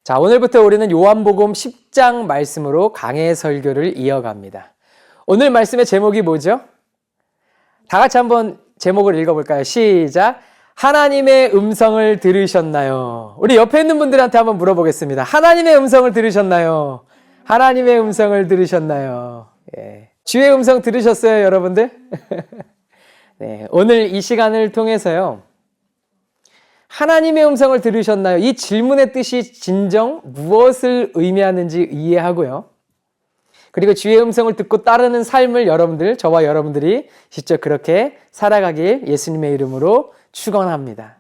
자, 오늘부터 우리는 요한복음 10장 말씀으로 강해 설교를 이어갑니다. 오늘 말씀의 제목이 뭐죠? 다 같이 한번 제목을 읽어볼까요? 시작! 하나님의 음성을 들으셨나요? 우리 옆에 있는 분들한테 한번 물어보겠습니다. 하나님의 음성을 들으셨나요? 하나님의 음성을 들으셨나요? 예. 주의 음성 들으셨어요, 여러분들? 네, 오늘 이 시간을 통해서요. 하나님의 음성을 들으셨나요? 이 질문의 뜻이 진정 무엇을 의미하는지 이해하고요. 그리고 주의 음성을 듣고 따르는 삶을 저와 여러분들이 직접 그렇게 살아가길 예수님의 이름으로 축원합니다.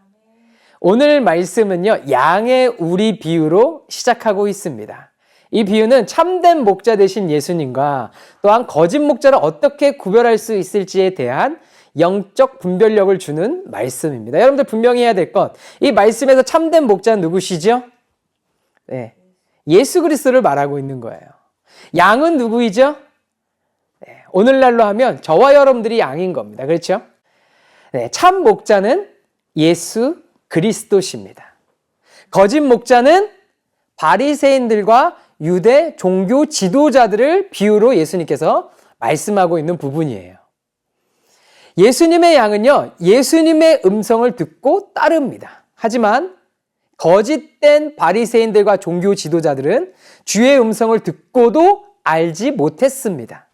오늘 말씀은요, 양의 우리 비유로 시작하고 있습니다. 이 비유는 참된 목자 되신 예수님과 또한 거짓 목자를 어떻게 구별할 수 있을지에 대한 영적 분별력을 주는 말씀입니다. 여러분들 분명히 해야 될 것, 이 말씀에서 참된 목자는 누구시죠? 네, 예수 그리스도를 말하고 있는 거예요. 양은 누구이죠? 네, 오늘날로 하면 저와 여러분들이 양인 겁니다. 그렇죠? 네, 참 목자는 예수 그리스도십니다. 거짓 목자는 바리새인들과 유대 종교 지도자들을 비유로 예수님께서 말씀하고 있는 부분이에요. 예수님의 양은요, 예수님의 음성을 듣고 따릅니다. 하지만 거짓된 바리새인들과 종교 지도자들은 주의 음성을 듣고도 알지 못했습니다.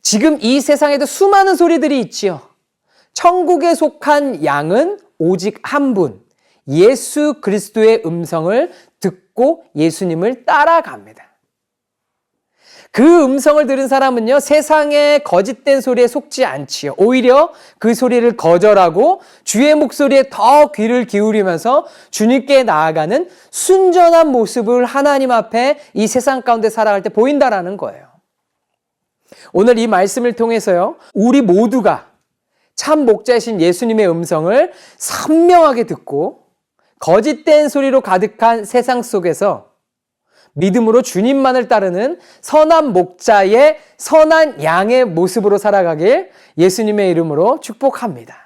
지금 이 세상에도 수많은 소리들이 있지요. 천국에 속한 양은 오직 한 분, 예수 그리스도의 음성을 듣고 예수님을 따라갑니다. 그 음성을 들은 사람은요, 세상의 거짓된 소리에 속지 않지요. 오히려 그 소리를 거절하고 주의 목소리에 더 귀를 기울이면서 주님께 나아가는 순전한 모습을 하나님 앞에 이 세상 가운데 살아갈 때 보인다라는 거예요. 오늘 이 말씀을 통해서요, 우리 모두가 참 목자이신 예수님의 음성을 선명하게 듣고 거짓된 소리로 가득한 세상 속에서 믿음으로 주님만을 따르는 선한 목자의 선한 양의 모습으로 살아가길 예수님의 이름으로 축복합니다.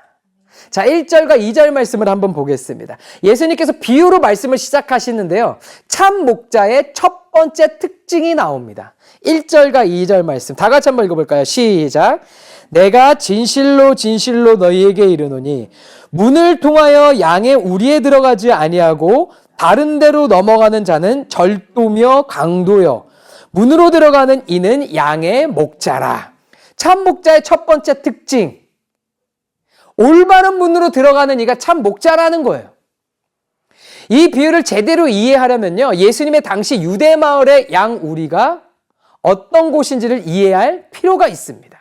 자, 1절과 2절 말씀을 한번 보겠습니다. 예수님께서 비유로 말씀을 시작하시는데요. 참 목자의 첫 번째 특징이 나옵니다. 1절과 2절 말씀 다 같이 한번 읽어볼까요? 시작! 내가 진실로 진실로 너희에게 이르노니 문을 통하여 양의 우리에 들어가지 아니하고 다른 데로 넘어가는 자는 절도며 강도요. 문으로 들어가는 이는 양의 목자라. 참 목자의 첫 번째 특징. 올바른 문으로 들어가는 이가 참 목자라는 거예요. 이 비유를 제대로 이해하려면요, 예수님의 당시 유대 마을의 양 우리가 어떤 곳인지를 이해할 필요가 있습니다.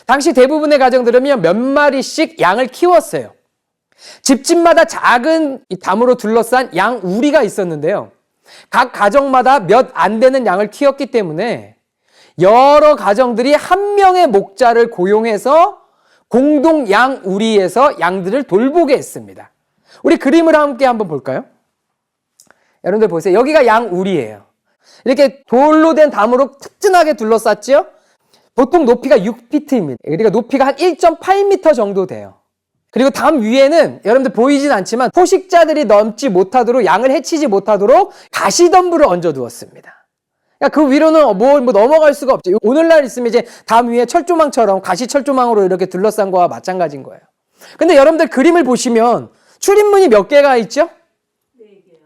당시 대부분의 가정들은요, 몇 마리씩 양을 키웠어요. 집집마다 작은 담으로 둘러싼 양 우리가 있었는데요. 각 가정마다 몇 안 되는 양을 키웠기 때문에 여러 가정들이 한 명의 목자를 고용해서 공동 양 우리에서 양들을 돌보게 했습니다. 우리 그림을 함께 한번 볼까요? 여러분들 보세요. 여기가 양 우리예요. 이렇게 돌로 된 담으로 튼튼하게 둘러쌌죠? 보통 높이가 6피트입니다. 그러니까 높이가 한 1.8m 정도 돼요. 그리고 담 위에는 여러분들 보이진 않지만 포식자들이 넘지 못하도록, 양을 해치지 못하도록 가시덤불을 얹어두었습니다. 그러니까 그 위로는 뭐 넘어갈 수가 없죠. 오늘날 있으면 이제 담 위에 철조망처럼 가시 철조망으로 이렇게 둘러싼 거와 마찬가지인 거예요. 근데 여러분들 그림을 보시면 출입문이 몇 개가 있죠? 4개요.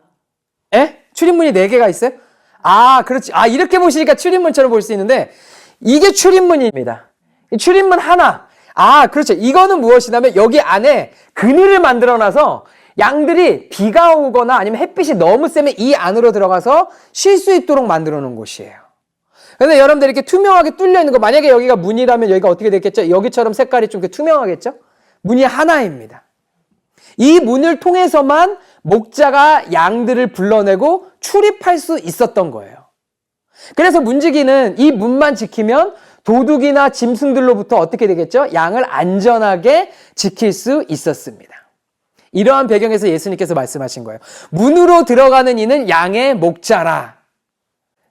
예? 출입문이 4개가 있어요? 아, 그렇지. 아, 이렇게 보시니까 출입문처럼 볼 수 있는데 이게 출입문입니다. 출입문 하나. 아, 그렇죠. 이거는 무엇이냐면 여기 안에 그늘을 만들어놔서 양들이 비가 오거나 아니면 햇빛이 너무 세면 이 안으로 들어가서 쉴 수 있도록 만들어 놓은 곳이에요. 근데 여러분들 이렇게 투명하게 뚫려 있는 거, 만약에 여기가 문이라면 여기가 어떻게 됐겠죠? 여기처럼 색깔이 좀 투명하겠죠? 문이 하나입니다. 이 문을 통해서만 목자가 양들을 불러내고 출입할 수 있었던 거예요. 그래서 문지기는 이 문만 지키면 도둑이나 짐승들로부터 어떻게 되겠죠? 양을 안전하게 지킬 수 있었습니다. 이러한 배경에서 예수님께서 말씀하신 거예요. 문으로 들어가는 이는 양의 목자라.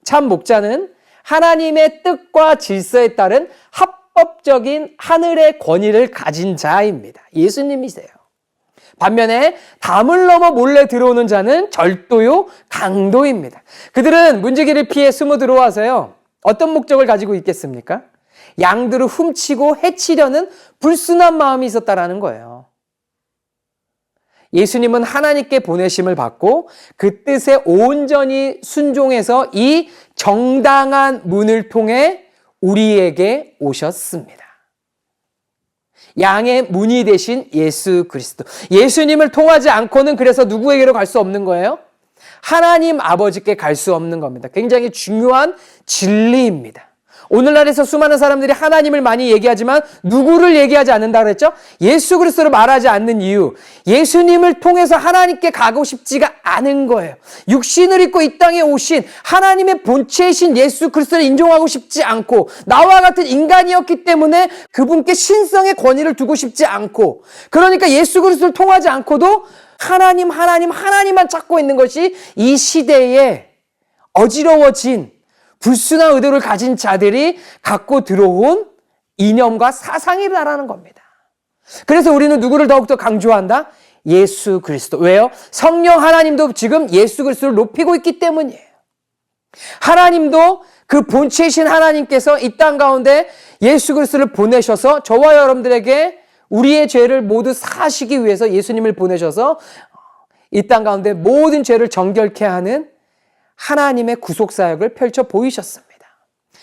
참 목자는 하나님의 뜻과 질서에 따른 합법적인 하늘의 권위를 가진 자입니다. 예수님이세요. 반면에 담을 넘어 몰래 들어오는 자는 절도요, 강도입니다. 그들은 문지기를 피해 숨어 들어와서요, 어떤 목적을 가지고 있겠습니까? 양들을 훔치고 해치려는 불순한 마음이 있었다라는 거예요. 예수님은 하나님께 보내심을 받고 그 뜻에 온전히 순종해서 이 정당한 문을 통해 우리에게 오셨습니다. 양의 문이 되신 예수 그리스도. 예수님을 통하지 않고는 그래서 누구에게로 갈 수 없는 거예요? 하나님 아버지께 갈 수 없는 겁니다. 굉장히 중요한 진리입니다. 오늘날에서 수많은 사람들이 하나님을 많이 얘기하지만 누구를 얘기하지 않는다 그랬죠? 예수 그리스도를 말하지 않는 이유, 예수님을 통해서 하나님께 가고 싶지가 않은 거예요. 육신을 입고 이 땅에 오신 하나님의 본체이신 예수 그리스도를 인정하고 싶지 않고 나와 같은 인간이었기 때문에 그분께 신성의 권위를 두고 싶지 않고, 그러니까 예수 그리스도를 통하지 않고도 하나님만 찾고 있는 것이 이 시대에 어지러워진 불순한 의도를 가진 자들이 갖고 들어온 이념과 사상이라는 겁니다. 그래서 우리는 누구를 더욱더 강조한다? 예수 그리스도. 왜요? 성령 하나님도 지금 예수 그리스도를 높이고 있기 때문이에요. 하나님도 그 본체이신 하나님께서 이 땅 가운데 예수 그리스도를 보내셔서 저와 여러분들에게 우리의 죄를 모두 사하시기 위해서 예수님을 보내셔서 이 땅 가운데 모든 죄를 정결케 하는 하나님의 구속사역을 펼쳐 보이셨습니다.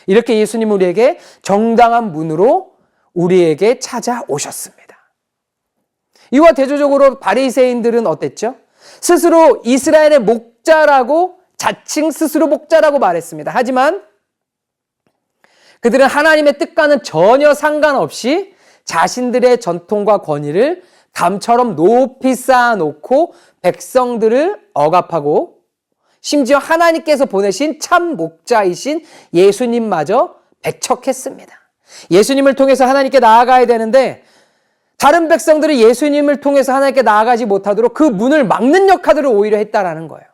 이렇게 예수님은 우리에게 정당한 문으로 우리에게 찾아오셨습니다. 이와 대조적으로 바리새인들은 어땠죠? 스스로 이스라엘의 목자라고 자칭 스스로 목자라고 말했습니다. 하지만 그들은 하나님의 뜻과는 전혀 상관없이 자신들의 전통과 권위를 담처럼 높이 쌓아놓고 백성들을 억압하고 심지어 하나님께서 보내신 참 목자이신 예수님마저 배척했습니다. 예수님을 통해서 하나님께 나아가야 되는데 다른 백성들이 예수님을 통해서 하나님께 나아가지 못하도록 그 문을 막는 역할들을 오히려 했다라는 거예요.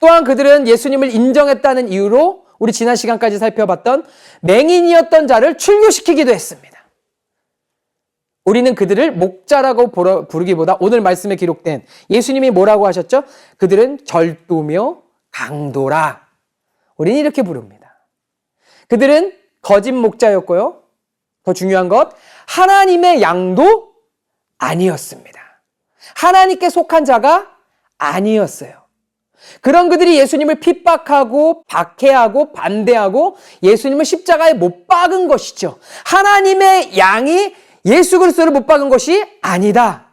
또한 그들은 예수님을 인정했다는 이유로 우리 지난 시간까지 살펴봤던 맹인이었던 자를 출교시키기도 했습니다. 우리는 그들을 목자라고 부르기보다 오늘 말씀에 기록된 예수님이 뭐라고 하셨죠? 그들은 절도며 강도라. 우리는 이렇게 부릅니다. 그들은 거짓 목자였고요. 더 중요한 것, 하나님의 양도 아니었습니다. 하나님께 속한 자가 아니었어요. 그런 그들이 예수님을 핍박하고 박해하고 반대하고 예수님을 십자가에 못 박은 것이죠. 하나님의 양이 예수 그리스도를 못 박은 것이 아니다.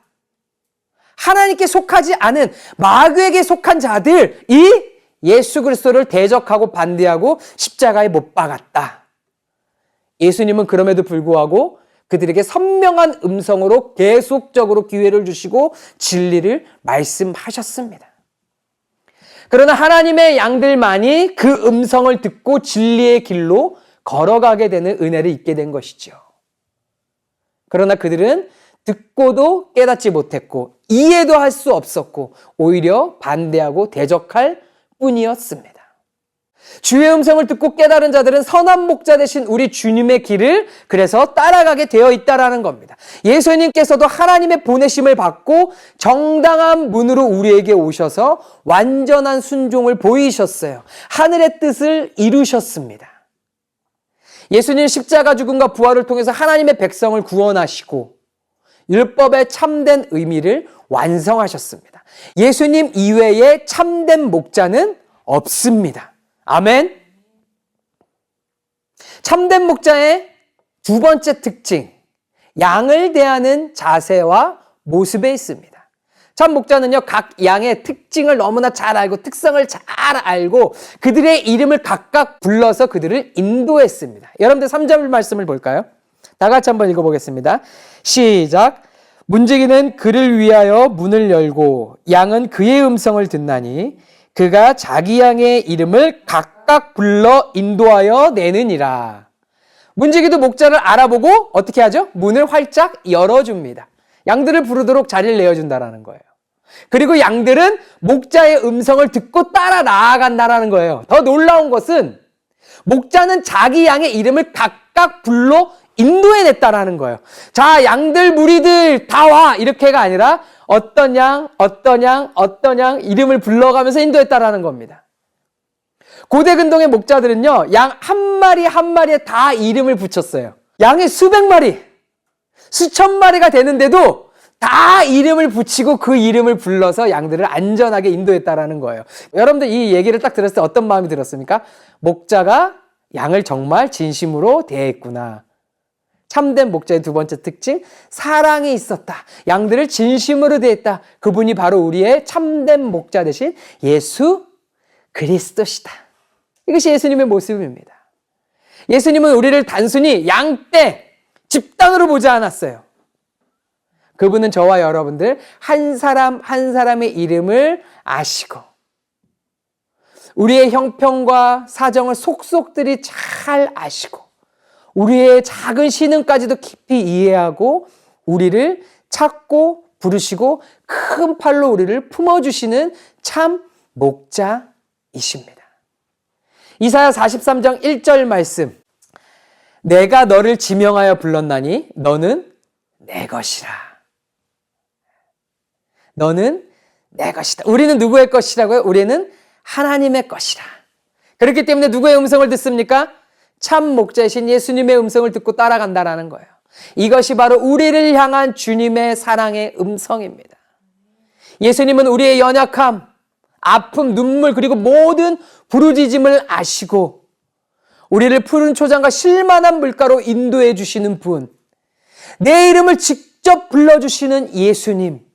하나님께 속하지 않은 마귀에게 속한 자들이 예수 그리스도를 대적하고 반대하고 십자가에 못 박았다. 예수님은 그럼에도 불구하고 그들에게 선명한 음성으로 계속적으로 기회를 주시고 진리를 말씀하셨습니다. 그러나 하나님의 양들만이 그 음성을 듣고 진리의 길로 걸어가게 되는 은혜를 입게 된 것이죠. 그러나 그들은 듣고도 깨닫지 못했고 이해도 할 수 없었고 오히려 반대하고 대적할 뿐이었습니다. 주의 음성을 듣고 깨달은 자들은 선한 목자 되신 우리 주님의 길을 그래서 따라가게 되어 있다라는 겁니다. 예수님께서도 하나님의 보내심을 받고 정당한 문으로 우리에게 오셔서 완전한 순종을 보이셨어요. 하늘의 뜻을 이루셨습니다. 예수님 십자가 죽음과 부활을 통해서 하나님의 백성을 구원하시고 율법의 참된 의미를 완성하셨습니다. 예수님 이외에 참된 목자는 없습니다. 아멘. 참된 목자의 두 번째 특징, 양을 대하는 자세와 모습에 있습니다. 참 목자는요, 각 양의 특징을 너무나 잘 알고 특성을 잘 알고 그들의 이름을 각각 불러서 그들을 인도했습니다. 여러분들 3절 말씀을 볼까요? 다 같이 한번 읽어보겠습니다. 시작. 문지기는 그를 위하여 문을 열고 양은 그의 음성을 듣나니 그가 자기 양의 이름을 각각 불러 인도하여 내느니라. 문지기도 목자를 알아보고 어떻게 하죠? 문을 활짝 열어줍니다. 양들을 부르도록 자리를 내어준다라는 거예요. 그리고 양들은 목자의 음성을 듣고 따라 나아간다라는 거예요. 더 놀라운 것은 목자는 자기 양의 이름을 각각 불러 인도해냈다라는 거예요. 자, 양들, 무리들 다 와! 이렇게가 아니라 어떤 양, 어떤 양, 어떤 양 이름을 불러가면서 인도했다라는 겁니다. 고대 근동의 목자들은요, 양 한 마리 한 마리에 다 이름을 붙였어요. 양이 수백 마리, 수천 마리가 되는데도 다 이름을 붙이고 그 이름을 불러서 양들을 안전하게 인도했다라는 거예요. 여러분들 이 얘기를 딱 들었을 때 어떤 마음이 들었습니까? 목자가 양을 정말 진심으로 대했구나. 참된 목자의 두 번째 특징, 사랑이 있었다. 양들을 진심으로 대했다. 그분이 바로 우리의 참된 목자 되신 예수 그리스도시다. 이것이 예수님의 모습입니다. 예수님은 우리를 단순히 양떼, 집단으로 보지 않았어요. 그분은 저와 여러분들 한 사람 한 사람의 이름을 아시고 우리의 형편과 사정을 속속들이 잘 아시고 우리의 작은 신음까지도 깊이 이해하고 우리를 찾고 부르시고 큰 팔로 우리를 품어주시는 참 목자이십니다. 이사야 43장 1절 말씀, 내가 너를 지명하여 불렀나니 너는 내 것이라. 너는 내 것이다. 우리는 누구의 것이라고요? 우리는 하나님의 것이라. 그렇기 때문에 누구의 음성을 듣습니까? 참 목자이신 예수님의 음성을 듣고 따라간다라는 거예요. 이것이 바로 우리를 향한 주님의 사랑의 음성입니다. 예수님은 우리의 연약함, 아픔, 눈물 그리고 모든 부르짖음을 아시고 우리를 푸른 초장과 실만한 물가로 인도해 주시는 분, 내 이름을 직접 불러주시는 예수님,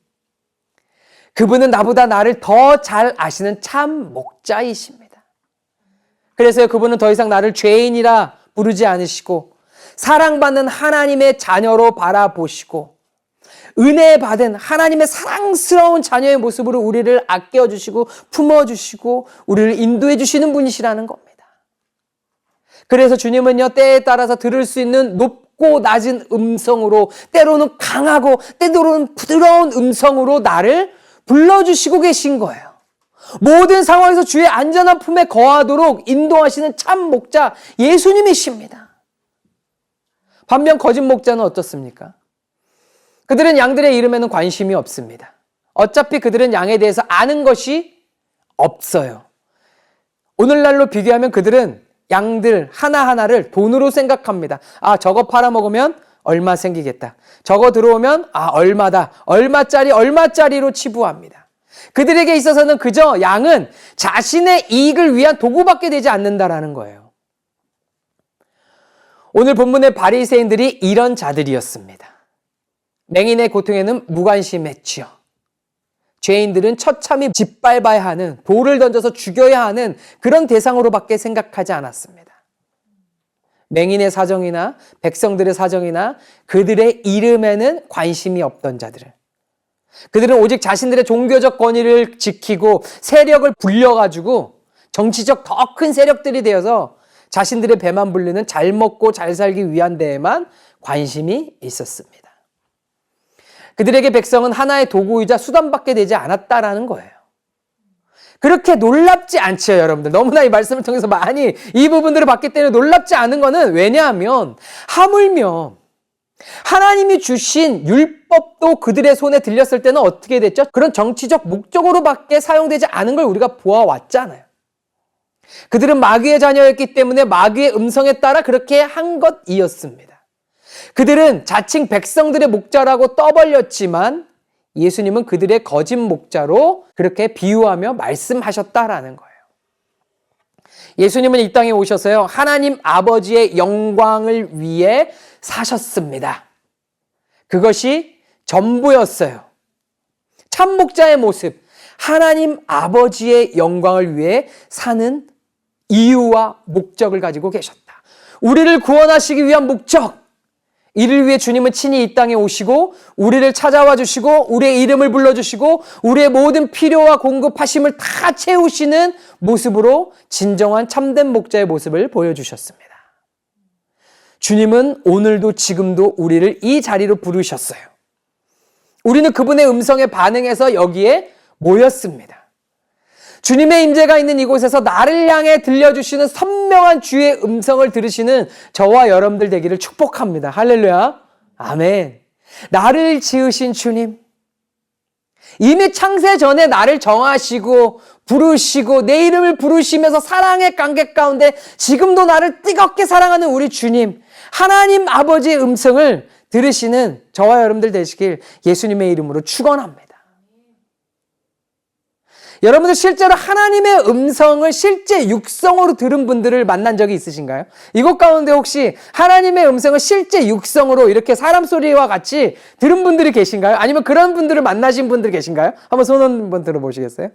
그분은 나보다 나를 더 잘 아시는 참 목자이십니다. 그래서 그분은 더 이상 나를 죄인이라 부르지 않으시고 사랑받는 하나님의 자녀로 바라보시고 은혜 받은 하나님의 사랑스러운 자녀의 모습으로 우리를 아껴주시고 품어주시고 우리를 인도해 주시는 분이시라는 겁니다. 그래서 주님은요, 때에 따라서 들을 수 있는 높고 낮은 음성으로, 때로는 강하고 때로는 부드러운 음성으로 나를 불러주시고 계신 거예요. 모든 상황에서 주의 안전한 품에 거하도록 인도하시는 참 목자 예수님이십니다. 반면 거짓 목자는 어떻습니까? 그들은 양들의 이름에는 관심이 없습니다. 어차피 그들은 양에 대해서 아는 것이 없어요. 오늘날로 비교하면 그들은 양들 하나하나를 돈으로 생각합니다. 아, 저거 팔아먹으면 얼마 생기겠다. 저거 들어오면 얼마다. 얼마짜리로 치부합니다. 그들에게 있어서는 그저 양은 자신의 이익을 위한 도구밖에 되지 않는다라는 거예요. 오늘 본문의 바리새인들이 이런 자들이었습니다. 맹인의 고통에는 무관심했지요. 죄인들은 처참히 짓밟아야 하는, 돌을 던져서 죽여야 하는 그런 대상으로밖에 생각하지 않았습니다. 맹인의 사정이나 백성들의 사정이나 그들의 이름에는 관심이 없던 자들을, 그들은 오직 자신들의 종교적 권위를 지키고 세력을 불려가지고 정치적 더 큰 세력들이 되어서 자신들의 배만 불리는 잘 먹고 잘 살기 위한 데에만 관심이 있었습니다. 그들에게 백성은 하나의 도구이자 수단밖에 되지 않았다라는 거예요. 그렇게 놀랍지 않죠, 여러분들. 너무나 이 말씀을 통해서 많이 이 부분들을 봤기 때문에 놀랍지 않은 거는 왜냐하면 하물며 하나님이 주신 율법도 그들의 손에 들렸을 때는 어떻게 됐죠? 그런 정치적 목적으로밖에 사용되지 않은 걸 우리가 보아왔잖아요. 그들은 마귀의 자녀였기 때문에 마귀의 음성에 따라 그렇게 한 것이었습니다. 그들은 자칭 백성들의 목자라고 떠벌렸지만 예수님은 그들의 거짓 목자로 그렇게 비유하며 말씀하셨다라는 거예요. 예수님은 이 땅에 오셔서요, 하나님 아버지의 영광을 위해 사셨습니다. 그것이 전부였어요. 참 목자의 모습, 하나님 아버지의 영광을 위해 사는 이유와 목적을 가지고 계셨다. 우리를 구원하시기 위한 목적, 이를 위해 주님은 친히 이 땅에 오시고 우리를 찾아와 주시고 우리의 이름을 불러주시고 우리의 모든 필요와 공급하심을 다 채우시는 모습으로 진정한 참된 목자의 모습을 보여주셨습니다. 주님은 오늘도 지금도 우리를 이 자리로 부르셨어요. 우리는 그분의 음성에 반응해서 여기에 모였습니다. 주님의 임재가 있는 이곳에서 나를 향해 들려주시는 선명한 주의 음성을 들으시는 저와 여러분들 되기를 축복합니다. 할렐루야. 아멘. 나를 지으신 주님, 이미 창세 전에 나를 정하시고 부르시고 내 이름을 부르시면서 사랑의 관계 가운데 지금도 나를 뜨겁게 사랑하는 우리 주님, 하나님 아버지의 음성을 들으시는 저와 여러분들 되시길 예수님의 이름으로 축원합니다. 여러분들 실제로 하나님의 음성을 실제 육성으로 들은 분들을 만난 적이 있으신가요? 이곳 가운데 혹시 하나님의 음성을 실제 육성으로 이렇게 사람 소리와 같이 들은 분들이 계신가요? 아니면 그런 분들을 만나신 분들 계신가요? 한번 손 한번 들어보시겠어요?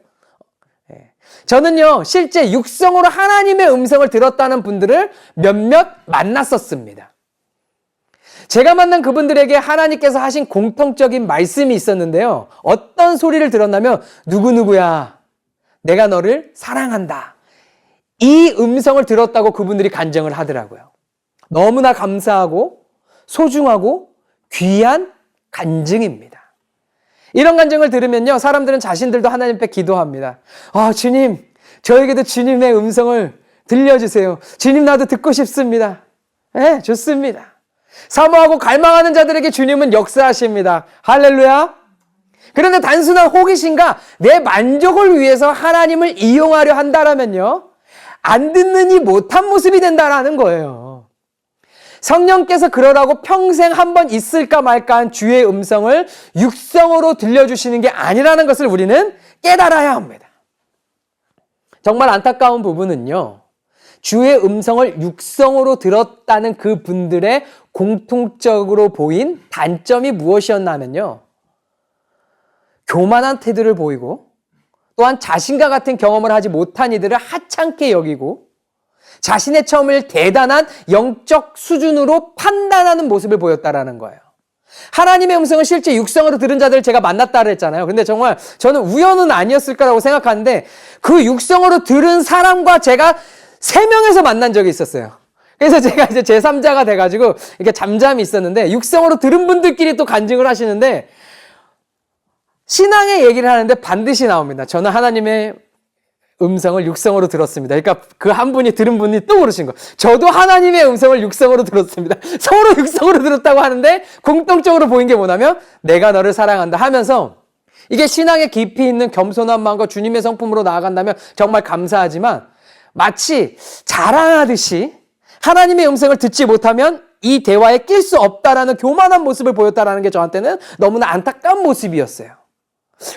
저는요, 실제 육성으로 하나님의 음성을 들었다는 분들을 몇몇 만났었습니다. 제가 만난 그분들에게 하나님께서 하신 공통적인 말씀이 있었는데요. 어떤 소리를 들었냐면 누구누구야, 내가 너를 사랑한다. 이 음성을 들었다고 그분들이 간증을 하더라고요. 너무나 감사하고 소중하고 귀한 간증입니다. 이런 간증을 들으면요, 사람들은 자신들도 하나님 앞에 기도합니다. 주님, 저에게도 주님의 음성을 들려주세요. 주님, 나도 듣고 싶습니다. 네, 좋습니다. 사모하고 갈망하는 자들에게 주님은 역사하십니다. 할렐루야. 그런데 단순한 호기심과 내 만족을 위해서 하나님을 이용하려 한다면요, 안 듣느니 못한 모습이 된다라는 거예요. 성령께서 그러라고 평생 한 번 있을까 말까한 주의 음성을 육성으로 들려주시는 게 아니라는 것을 우리는 깨달아야 합니다. 정말 안타까운 부분은요, 주의 음성을 육성으로 들었다는 그 분들의 공통적으로 보인 단점이 무엇이었냐면요, 교만한 태도를 보이고 또한 자신과 같은 경험을 하지 못한 이들을 하찮게 여기고 자신의 처음을 대단한 영적 수준으로 판단하는 모습을 보였다라는 거예요. 하나님의 음성을 실제 육성으로 들은 자들을 제가 만났다 그랬잖아요. 근데 정말 저는 우연은 아니었을 거라고 생각하는데 그 육성으로 들은 사람과 제가 3명에서 만난 적이 있었어요. 그래서 제가 이제 제3자가 돼가지고 이렇게 잠잠히 있었는데 육성으로 들은 분들끼리 또 간증을 하시는데 신앙의 얘기를 하는데 반드시 나옵니다. 저는 하나님의 음성을 육성으로 들었습니다. 그러니까 그 한 분이 들은 분이 또 그러신 거예요. 저도 하나님의 음성을 육성으로 들었습니다. 서로 육성으로 들었다고 하는데 공통적으로 보인 게 뭐냐면 내가 너를 사랑한다 하면서 이게 신앙의 깊이 있는 겸손한 마음과 주님의 성품으로 나아간다면 정말 감사하지만 마치 자랑하듯이 하나님의 음성을 듣지 못하면 이 대화에 낄 수 없다라는 교만한 모습을 보였다라는 게 저한테는 너무나 안타까운 모습이었어요.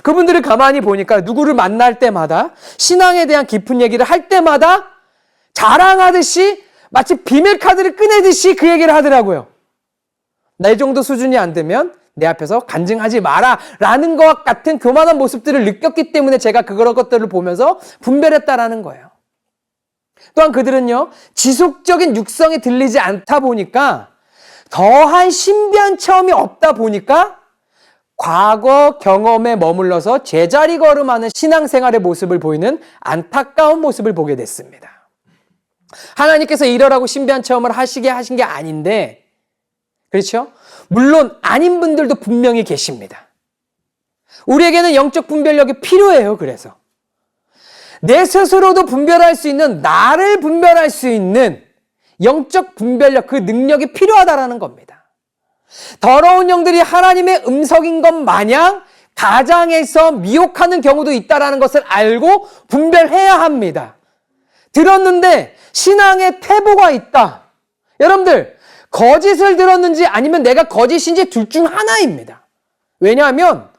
그분들을 가만히 보니까 누구를 만날 때마다 신앙에 대한 깊은 얘기를 할 때마다 자랑하듯이 마치 비밀 카드를 꺼내듯이 그 얘기를 하더라고요. 나 이 정도 수준이 안 되면 내 앞에서 간증하지 마라 라는 것 같은 교만한 모습들을 느꼈기 때문에 제가 그런 것들을 보면서 분별했다라는 거예요. 또한 그들은요, 지속적인 육성이 들리지 않다 보니까 더한 신비한 체험이 없다 보니까 과거 경험에 머물러서 제자리 걸음하는 신앙생활의 모습을 보이는 안타까운 모습을 보게 됐습니다. 하나님께서 이러라고 신비한 체험을 하시게 하신 게 아닌데, 그렇죠? 물론 아닌 분들도 분명히 계십니다. 우리에게는 영적 분별력이 필요해요. 그래서 내 스스로도 분별할 수 있는, 나를 분별할 수 있는 영적 분별력, 그 능력이 필요하다라는 겁니다. 더러운 영들이 하나님의 음성인 것 마냥 가장에서 미혹하는 경우도 있다는 것을 알고 분별해야 합니다. 들었는데 신앙의 퇴보가 있다. 여러분들, 거짓을 들었는지 아니면 내가 거짓인지 둘 중 하나입니다. 왜냐하면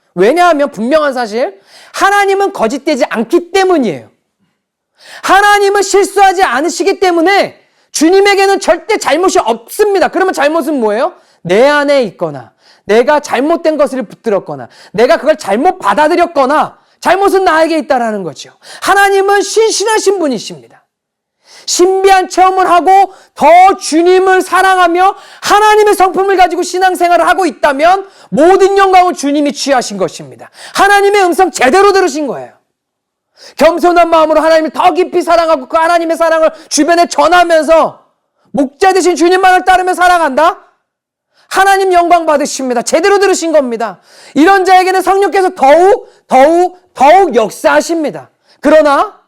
분명한 사실, 하나님은 거짓되지 않기 때문이에요. 하나님은 실수하지 않으시기 때문에 주님에게는 절대 잘못이 없습니다. 그러면 잘못은 뭐예요? 내 안에 있거나 내가 잘못된 것을 붙들었거나 내가 그걸 잘못 받아들였거나 잘못은 나에게 있다라는 거죠. 하나님은 신실하신 분이십니다. 신비한 체험을 하고 더 주님을 사랑하며 하나님의 성품을 가지고 신앙생활을 하고 있다면 모든 영광은 주님이 취하신 것입니다. 하나님의 음성 제대로 들으신 거예요. 겸손한 마음으로 하나님을 더 깊이 사랑하고 그 하나님의 사랑을 주변에 전하면서 목자 되신 주님만을 따르며 살아간다? 하나님 영광 받으십니다. 제대로 들으신 겁니다. 이런 자에게는 성령께서 더욱 역사하십니다. 그러나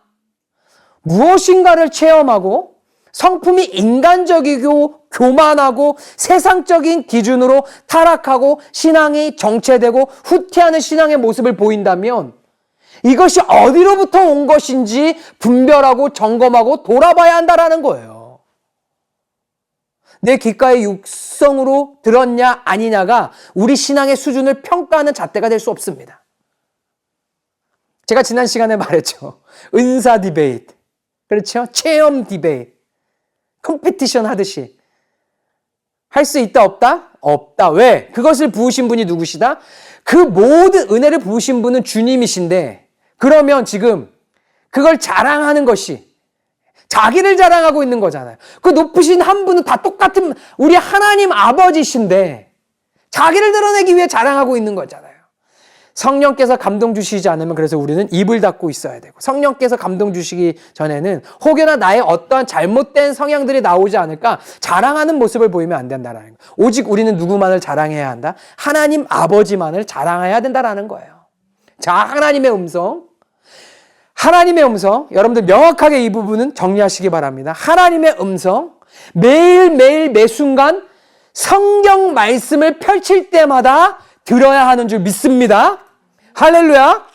무엇인가를 체험하고 성품이 인간적이고 교만하고 세상적인 기준으로 타락하고 신앙이 정체되고 후퇴하는 신앙의 모습을 보인다면 이것이 어디로부터 온 것인지 분별하고 점검하고 돌아봐야 한다라는 거예요. 내 귓가에 육성으로 들었냐 아니냐가 우리 신앙의 수준을 평가하는 잣대가 될 수 없습니다. 제가 지난 시간에 말했죠. 은사 디베이트. 그렇죠? 체험 디베이트. 컴피티션 하듯이. 할 수 있다 없다? 없다. 왜? 그것을 부으신 분이 누구시다? 그 모든 은혜를 부으신 분은 주님이신데 그러면 지금 그걸 자랑하는 것이 자기를 자랑하고 있는 거잖아요. 그 높으신 한 분은 다 똑같은 우리 하나님 아버지신데 자기를 드러내기 위해 자랑하고 있는 거잖아요. 성령께서 감동 주시지 않으면 그래서 우리는 입을 닫고 있어야 되고 성령께서 감동 주시기 전에는 혹여나 나의 어떠한 잘못된 성향들이 나오지 않을까 자랑하는 모습을 보이면 안 된다는 거예요. 오직 우리는 누구만을 자랑해야 한다? 하나님 아버지만을 자랑해야 된다는 거예요. 자, 하나님의 음성. 하나님의 음성. 여러분들 명확하게 이 부분은 정리하시기 바랍니다. 하나님의 음성. 매일매일 매순간 성경 말씀을 펼칠 때마다 들어야 하는 줄 믿습니다. 할렐루야.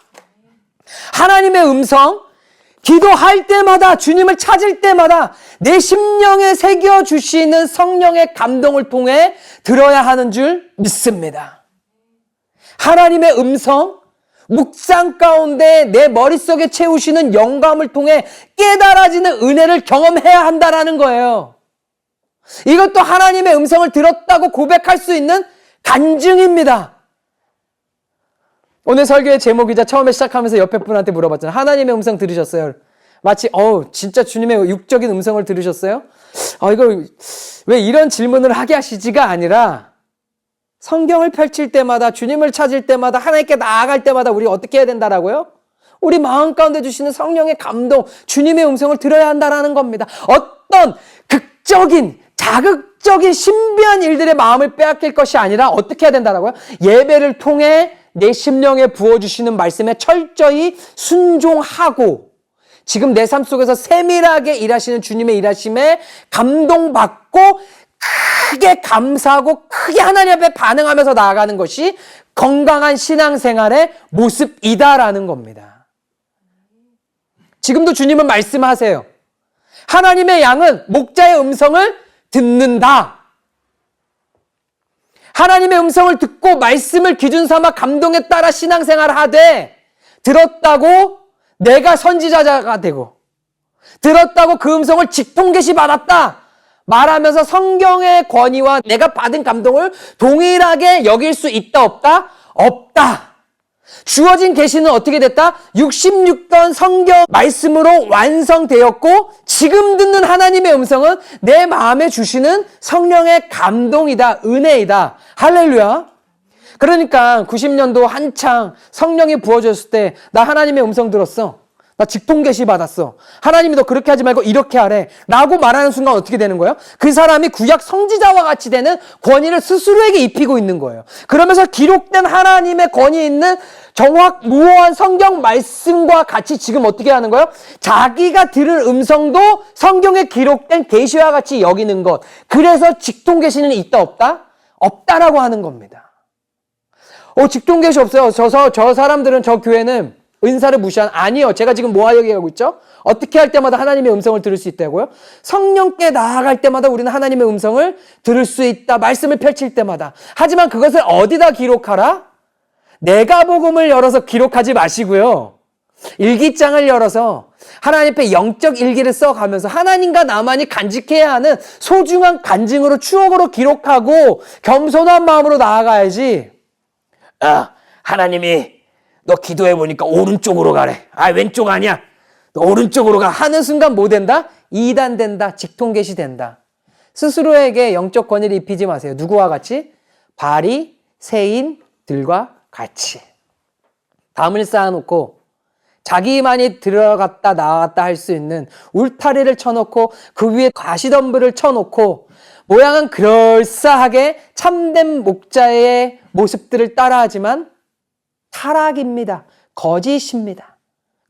하나님의 음성, 기도할 때마다 주님을 찾을 때마다 내 심령에 새겨주시는 성령의 감동을 통해 들어야 하는 줄 믿습니다. 하나님의 음성, 묵상 가운데 내 머릿속에 채우시는 영감을 통해 깨달아지는 은혜를 경험해야 한다라는 거예요. 이것도 하나님의 음성을 들었다고 고백할 수 있는 간증입니다. 오늘 설교의 제목이자 처음에 시작하면서 옆에 분한테 물어봤잖아요. 하나님의 음성 들으셨어요? 마치 진짜 주님의 육적인 음성을 들으셨어요? 이걸 왜 이런 질문을 하게 하시지가 아니라 성경을 펼칠 때마다 주님을 찾을 때마다 하나님께 나아갈 때마다 우리 어떻게 해야 된다라고요? 우리 마음 가운데 주시는 성령의 감동, 주님의 음성을 들어야 한다라는 겁니다. 어떤 극적인 자극적인 신비한 일들의 마음을 빼앗길 것이 아니라 어떻게 해야 된다라고요? 예배를 통해 내 심령에 부어주시는 말씀에 철저히 순종하고 지금 내 삶 속에서 세밀하게 일하시는 주님의 일하심에 감동받고 크게 감사하고 크게 하나님 앞에 반응하면서 나아가는 것이 건강한 신앙생활의 모습이다라는 겁니다. 지금도 주님은 말씀하세요. 하나님의 양은 목자의 음성을 듣는다. 하나님의 음성을 듣고 말씀을 기준 삼아 감동에 따라 신앙생활을 하되 들었다고 내가 선지자가 되고 들었다고 그 음성을 직통계시 받았다 말하면서 성경의 권위와 내가 받은 감동을 동일하게 여길 수 있다 없다? 없다. 주어진 계시는 어떻게 됐다? 66권 성경 말씀으로 완성되었고 지금 듣는 하나님의 음성은 내 마음에 주시는 성령의 감동이다, 은혜이다. 할렐루야. 그러니까 90년도 한창 성령이 부어졌을 때 나 하나님의 음성 들었어. 나 직통계시 받았어. 하나님이 너 그렇게 하지 말고 이렇게 하래 라고 말하는 순간 어떻게 되는 거예요? 그 사람이 구약 성지자와 같이 되는 권위를 스스로에게 입히고 있는 거예요. 그러면서 기록된 하나님의 권위 있는 정확무오한 성경 말씀과 같이 지금 어떻게 하는 거예요? 자기가 들은 음성도 성경에 기록된 계시와 같이 여기는 것. 그래서 직통계시는 있다 없다? 없다라고 하는 겁니다. 직통계시 없어요. 저 사람들은 저 교회는 은사를 아니요. 제가 지금 뭐 얘기하고 있죠? 어떻게 할 때마다 하나님의 음성을 들을 수 있다고요? 성령께 나아갈 때마다 우리는 하나님의 음성을 들을 수 있다. 말씀을 펼칠 때마다. 하지만 그것을 어디다 기록하라? 내가 복음을 열어서 기록하지 마시고요. 일기장을 열어서 하나님 앞에 영적 일기를 써가면서 하나님과 나만이 간직해야 하는 소중한 간증으로 추억으로 기록하고 겸손한 마음으로 나아가야지. 하나님이 너 기도해보니까 오른쪽으로 가래. 왼쪽 아니야. 너 오른쪽으로 가. 하는 순간 뭐 된다? 이단 된다. 직통계시 된다. 스스로에게 영적 권위를 입히지 마세요. 누구와 같이? 바리새인들과 같이. 담을 쌓아놓고 자기만이 들어갔다 나왔다 할 수 있는 울타리를 쳐놓고 그 위에 가시덤불을 쳐놓고 모양은 그럴싸하게 참된 목자의 모습들을 따라하지만 타락입니다. 거짓입니다.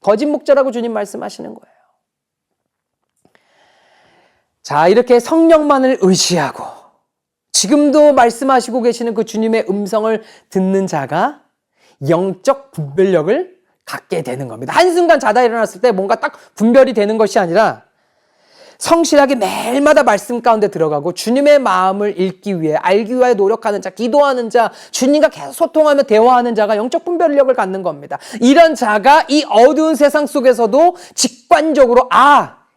거짓 목자라고 주님 말씀하시는 거예요. 자, 이렇게 성령만을 의지하고 지금도 말씀하시고 계시는 그 주님의 음성을 듣는 자가 영적 분별력을 갖게 되는 겁니다. 한순간 자다 일어났을 때 뭔가 딱 분별이 되는 것이 아니라 성실하게 매일마다 말씀 가운데 들어가고 주님의 마음을 읽기 위해 알기 위해 노력하는 자, 기도하는 자, 주님과 계속 소통하며 대화하는 자가 영적 분별력을 갖는 겁니다. 이런 자가 이 어두운 세상 속에서도 직관적으로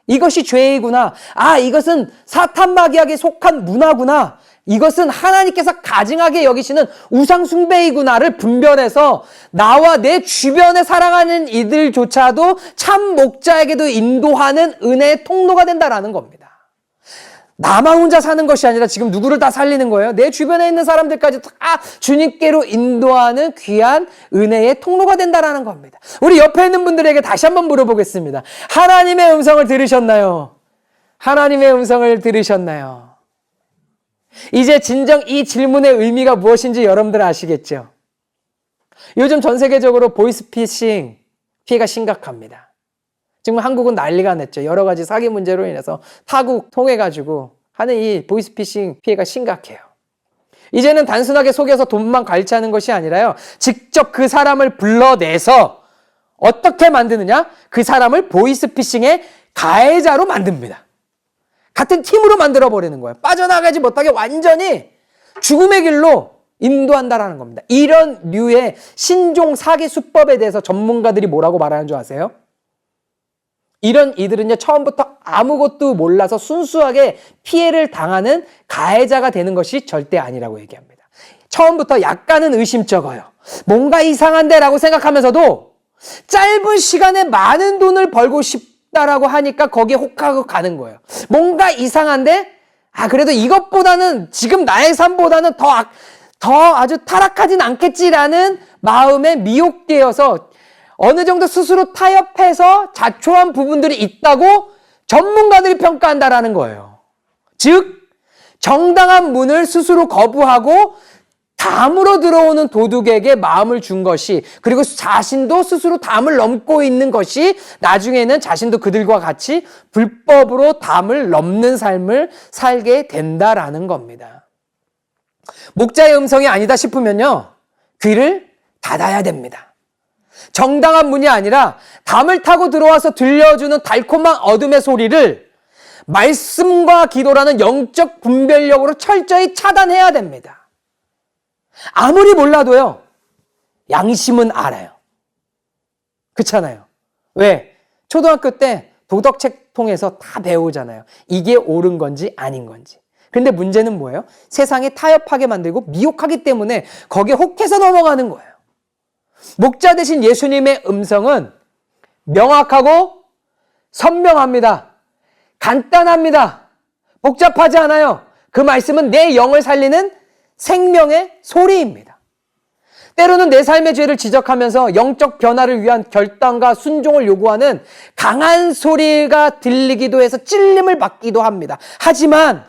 이것이 죄이구나. 이것은 사탄 마귀에게 속한 문화구나. 이것은 하나님께서 가증하게 여기시는 우상 숭배이구나를 분별해서 나와 내 주변에 사랑하는 이들조차도 참 목자에게도 인도하는 은혜의 통로가 된다라는 겁니다. 나만 혼자 사는 것이 아니라 지금 누구를 다 살리는 거예요. 내 주변에 있는 사람들까지 다 주님께로 인도하는 귀한 은혜의 통로가 된다라는 겁니다. 우리 옆에 있는 분들에게 다시 한번 물어보겠습니다. 하나님의 음성을 들으셨나요? 하나님의 음성을 들으셨나요? 이제 진정 이 질문의 의미가 무엇인지 여러분들 아시겠죠? 요즘 전 세계적으로 보이스피싱 피해가 심각합니다. 지금 한국은 난리가 났죠. 여러 가지 사기 문제로 인해서 타국 통해가지고 하는 이 보이스피싱 피해가 심각해요. 이제는 단순하게 속여서 돈만 갈취하는 것이 아니라요. 직접 그 사람을 불러내서 어떻게 만드느냐? 그 사람을 보이스피싱의 가해자로 만듭니다. 같은 팀으로 만들어버리는 거예요. 빠져나가지 못하게 완전히 죽음의 길로 인도한다라는 겁니다. 이런 류의 신종 사기 수법에 대해서 전문가들이 뭐라고 말하는 줄 아세요? 이런 이들은요, 처음부터 아무것도 몰라서 순수하게 피해를 당하는 가해자가 되는 것이 절대 아니라고 얘기합니다. 처음부터 약간은 의심쩍어요. 뭔가 이상한데 라고 생각하면서도 짧은 시간에 많은 돈을 벌고 싶다라고 하니까 거기에 혹하고 가는 거예요. 뭔가 이상한데, 그래도 이것보다는 지금 나의 삶보다는 더 아주 타락하진 않겠지라는 마음에 미혹되어서 어느 정도 스스로 타협해서 자초한 부분들이 있다고 전문가들이 평가한다라는 거예요. 즉, 정당한 문을 스스로 거부하고 담으로 들어오는 도둑에게 마음을 준 것이, 그리고 자신도 스스로 담을 넘고 있는 것이 나중에는 자신도 그들과 같이 불법으로 담을 넘는 삶을 살게 된다라는 겁니다. 목자의 음성이 아니다 싶으면요, 귀를 닫아야 됩니다. 정당한 문이 아니라 담을 타고 들어와서 들려주는 달콤한 어둠의 소리를 말씀과 기도라는 영적 분별력으로 철저히 차단해야 됩니다. 아무리 몰라도요, 양심은 알아요. 그렇잖아요. 왜? 초등학교 때 도덕책 통해서 다 배우잖아요. 이게 옳은 건지 아닌 건지. 근데 문제는 뭐예요? 세상에 타협하게 만들고 미혹하기 때문에 거기에 혹해서 넘어가는 거예요. 목자 대신 예수님의 음성은 명확하고 선명합니다. 간단합니다. 복잡하지 않아요. 그 말씀은 내 영을 살리는 생명의 소리입니다. 때로는 내 삶의 죄를 지적하면서 영적 변화를 위한 결단과 순종을 요구하는 강한 소리가 들리기도 해서 찔림을 받기도 합니다. 하지만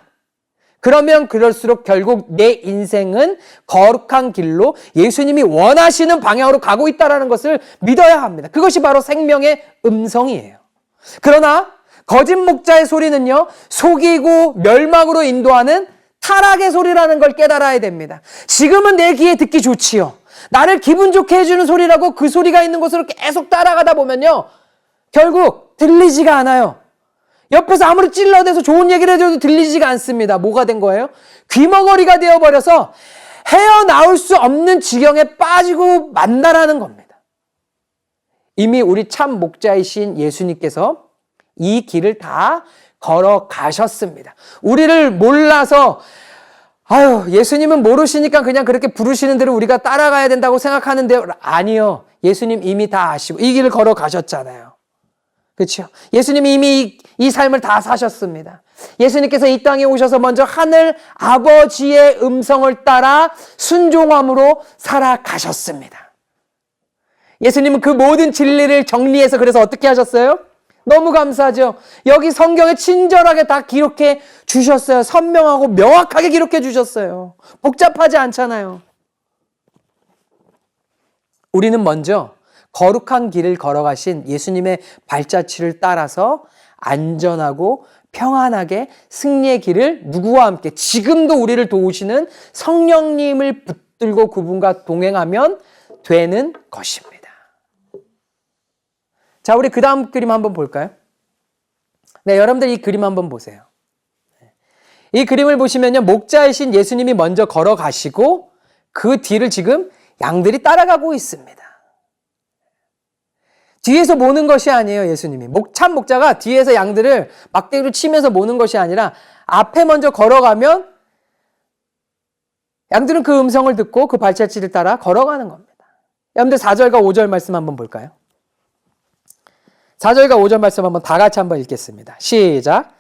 그러면 그럴수록 결국 내 인생은 거룩한 길로 예수님이 원하시는 방향으로 가고 있다는 것을 믿어야 합니다. 그것이 바로 생명의 음성이에요. 그러나 거짓 목자의 소리는요, 속이고 멸망으로 인도하는 타락의 소리라는 걸 깨달아야 됩니다. 지금은 내 귀에 듣기 좋지요. 나를 기분 좋게 해주는 소리라고 그 소리가 있는 곳으로 계속 따라가다 보면요, 결국 들리지가 않아요. 옆에서 아무리 찔러대서 좋은 얘기를 해줘도 들리지가 않습니다. 뭐가 된 거예요? 귀머거리가 되어버려서 헤어나올 수 없는 지경에 빠지고 만다라는 겁니다. 이미 우리 참 목자이신 예수님께서 이 길을 다 걸어가셨습니다. 우리를 몰라서 예수님은 모르시니까 그냥 그렇게 부르시는 대로 우리가 따라가야 된다고 생각하는데 아니요. 예수님 이미 다 아시고 이 길을 걸어가셨잖아요. 그렇죠? 예수님이 이미 이 삶을 다 사셨습니다. 예수님께서 이 땅에 오셔서 먼저 하늘 아버지의 음성을 따라 순종함으로 살아가셨습니다. 예수님은 그 모든 진리를 정리해서 그래서 어떻게 하셨어요? 너무 감사하죠. 여기 성경에 친절하게 다 기록해 주셨어요. 선명하고 명확하게 기록해 주셨어요. 복잡하지 않잖아요. 우리는 먼저 거룩한 길을 걸어가신 예수님의 발자취를 따라서 안전하고 평안하게 승리의 길을 누구와 함께 지금도 우리를 도우시는 성령님을 붙들고 그분과 동행하면 되는 것입니다. 자, 우리 그 다음 그림 한번 볼까요? 네, 여러분들 이 그림 한번 보세요. 이 그림을 보시면요, 목자이신 예수님이 먼저 걸어가시고 그 뒤를 지금 양들이 따라가고 있습니다. 뒤에서 모는 것이 아니에요, 예수님이. 참 목자가 뒤에서 양들을 막대기로 치면서 모는 것이 아니라 앞에 먼저 걸어가면 양들은 그 음성을 듣고 그 발자취를 따라 걸어가는 겁니다. 여러분들 4절과 5절 말씀 한번 볼까요? 4절과 5절 말씀 한번 다 같이 한번 읽겠습니다. 시작.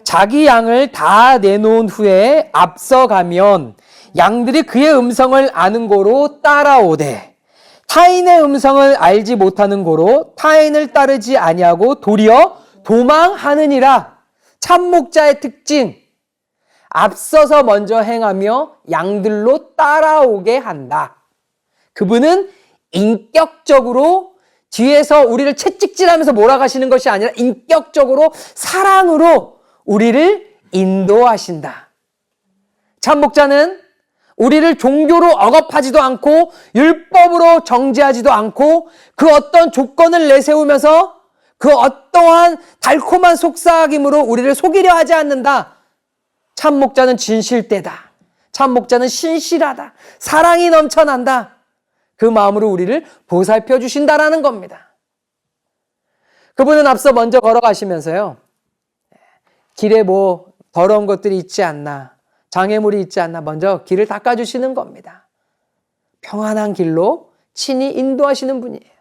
자기 양을 다 내놓은 후에 앞서가면 양들이 그의 음성을 아는 고로 따라오되 타인의 음성을 알지 못하는 고로 타인을 따르지 아니하고 도리어 도망하느니라. 참목자의 특징, 앞서서 먼저 행하며 양들로 따라오게 한다. 그분은 인격적으로 뒤에서 우리를 채찍질하면서 몰아가시는 것이 아니라 인격적으로 사랑으로 우리를 인도하신다. 참목자는 우리를 종교로 억압하지도 않고 율법으로 정죄하지도 않고 그 어떤 조건을 내세우면서 그 어떠한 달콤한 속삭임으로 우리를 속이려 하지 않는다. 참목자는 진실되다. 참목자는 신실하다. 사랑이 넘쳐난다. 그 마음으로 우리를 보살펴 주신다라는 겁니다. 그분은 앞서 먼저 걸어가시면서요, 길에 뭐 더러운 것들이 있지 않나, 장애물이 있지 않나 먼저 길을 닦아주시는 겁니다. 평안한 길로 친히 인도하시는 분이에요.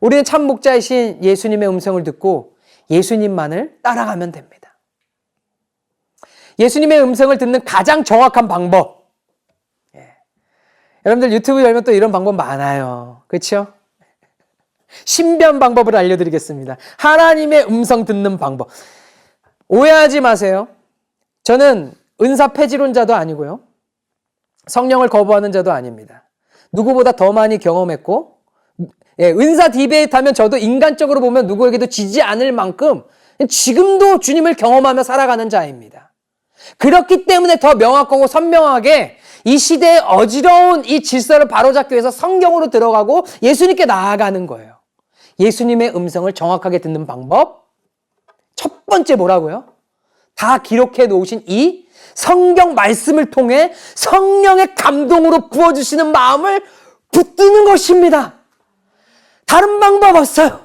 우리는 참 목자이신 예수님의 음성을 듣고 예수님만을 따라가면 됩니다. 예수님의 음성을 듣는 가장 정확한 방법. 여러분들 유튜브 열면 또 이런 방법 많아요. 그렇죠? 신변 방법을 알려드리겠습니다. 하나님의 음성 듣는 방법. 오해하지 마세요. 저는 은사 폐지론자도 아니고요. 성령을 거부하는 자도 아닙니다. 누구보다 더 많이 경험했고, 은사 디베이트 하면 저도 인간적으로 보면 누구에게도 지지 않을 만큼 지금도 주님을 경험하며 살아가는 자입니다. 그렇기 때문에 더 명확하고 선명하게 이 시대의 어지러운 이 질서를 바로잡기 위해서 성경으로 들어가고 예수님께 나아가는 거예요. 예수님의 음성을 정확하게 듣는 방법. 첫 번째 뭐라고요? 다 기록해 놓으신 이 성경 말씀을 통해 성령의 감동으로 부어주시는 마음을 붙드는 것입니다. 다른 방법 없어요.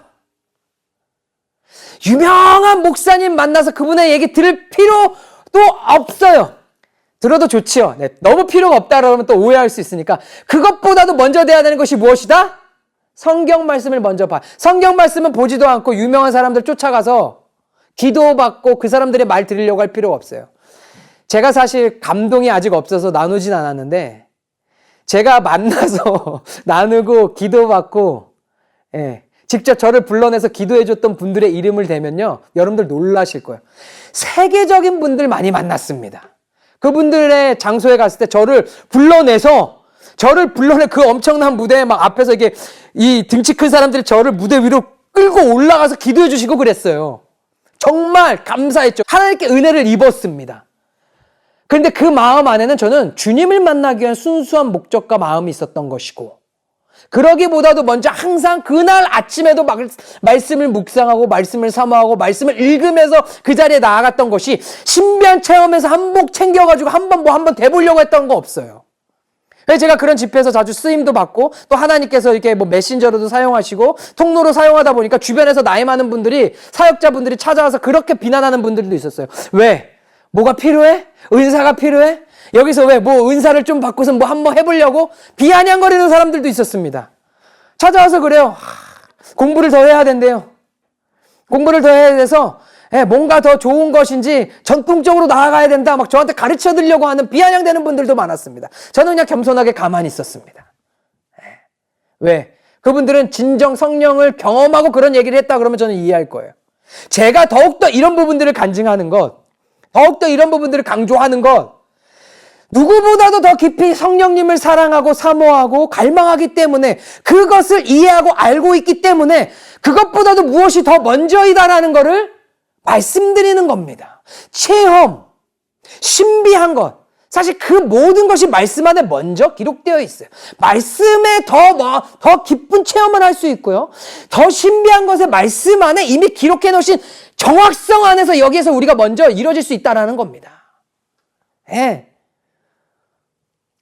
유명한 목사님 만나서 그분의 얘기 들을 필요도 없어요. 들어도 좋지요. 네, 너무 필요가 없다 그러면 또 오해할 수 있으니까 그것보다도 먼저 돼야 되는 것이 무엇이다? 성경 말씀을 먼저 봐. 성경 말씀은 보지도 않고 유명한 사람들 쫓아가서 기도받고 그 사람들의 말 들으려고 할 필요가 없어요. 제가 사실 감동이 아직 없어서 나누진 않았는데 제가 만나서 나누고 기도받고 직접 저를 불러내서 기도해줬던 분들의 이름을 대면요, 여러분들 놀라실 거예요. 세계적인 분들 많이 만났습니다. 그분들의 장소에 갔을 때 저를 불러내 그 엄청난 무대에 막 앞에서 이게 이 등치 큰 사람들이 저를 무대 위로 끌고 올라가서 기도해 주시고 그랬어요. 정말 감사했죠. 하나님께 은혜를 입었습니다. 그런데 그 마음 안에는 저는 주님을 만나기 위한 순수한 목적과 마음이 있었던 것이고, 그러기보다도 먼저 항상 그날 아침에도 말씀을 묵상하고 말씀을 사모하고 말씀을 읽으면서 그 자리에 나아갔던 것이 신비한 체험에서 한복 챙겨가지고 한번 대보려고 했던 거 없어요. 그래서 제가 그런 집회에서 자주 쓰임도 받고 또 하나님께서 이렇게 뭐 메신저로도 사용하시고 통로로 사용하다 보니까 주변에서 나이 많은 분들이, 사역자분들이 찾아와서 그렇게 비난하는 분들도 있었어요. 왜? 뭐가 필요해? 은사가 필요해? 여기서 왜 뭐 은사를 좀 받고서 뭐 한번 해보려고 비아냥거리는 사람들도 있었습니다. 찾아와서 그래요. 공부를 더 해야 된대요. 공부를 더 해야 돼서 뭔가 더 좋은 것인지 전통적으로 나아가야 된다. 막 저한테 가르쳐 드리려고 하는 비아냥대는 분들도 많았습니다. 저는 그냥 겸손하게 가만히 있었습니다. 왜? 그분들은 진정 성령을 경험하고 그런 얘기를 했다 그러면 저는 이해할 거예요. 제가 더욱더 이런 부분들을 간증하는 것, 더욱더 이런 부분들을 강조하는 것, 누구보다도 더 깊이 성령님을 사랑하고 사모하고 갈망하기 때문에 그것을 이해하고 알고 있기 때문에 그것보다도 무엇이 더 먼저이다라는 것을 말씀드리는 겁니다. 체험, 신비한 것. 사실 그 모든 것이 말씀 안에 먼저 기록되어 있어요. 말씀에 더 깊은 체험을 할 수 있고요. 더 신비한 것에 말씀 안에 이미 기록해 놓으신 정확성 안에서 여기에서 우리가 먼저 이루어질 수 있다는 겁니다. 예.